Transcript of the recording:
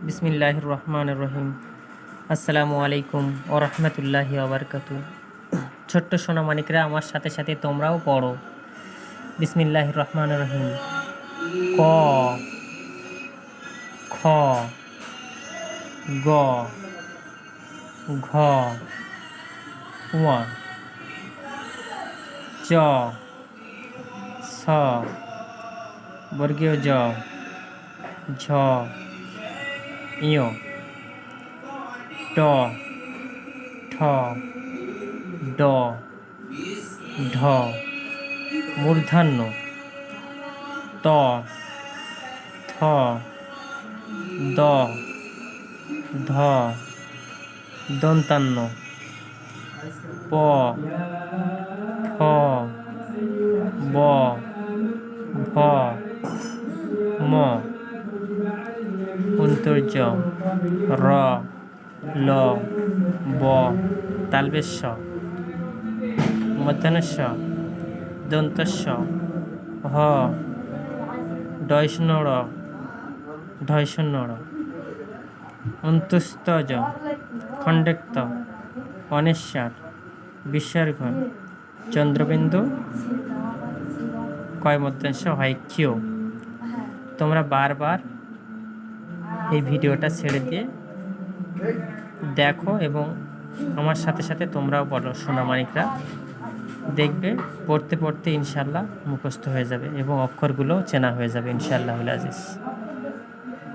বিসমিল্লাহির রহমানির রহিম। আসসালামু আলাইকুম ওয়া রাহমাতুল্লাহি ওয়া বারাকাতুহু। ছোট্ট সোনামানিকরা, আমার সাথে সাথে তোমরাও পড়ো। বিসমিল্লাহির রহমানির রহিম। ক, খ, গ, ঘ, ঙ, চ, ছ, বর্গীয় জ, ঝ, ইয়, ট, ঠ, ড, ঢ, মূর্ধন্য, ত, থ, দ, ধ, দন্তান্ন, প, ফ, ব, ভ, ম, অন্তর্য, র, ল, ব, তালবেশ, মধ্যাহ্নস্য, দন্তস্য, হ, ডয়স্নড়, ঢয়স্নড়, অন্তুস্তজ, খণ্ডেক্ত, অনিশ্বার, বিসর্গ, চন্দ্রবিন্দু, কয় মধ্যাংশ হয় কিউ। তোমরা বারবার এই ভিডিওটা ছেড়ে দিয়ে দেখো এবং আমার সাথে সাথে তোমরাও পড়ো সোনামানিকরা। দেখবে পড়তে পড়তে ইনশাল্লাহ মুখস্থ হয়ে যাবে এবং অক্ষরগুলোও চেনা হয়ে যাবে ইনশাআল্লাহুল আজিজ।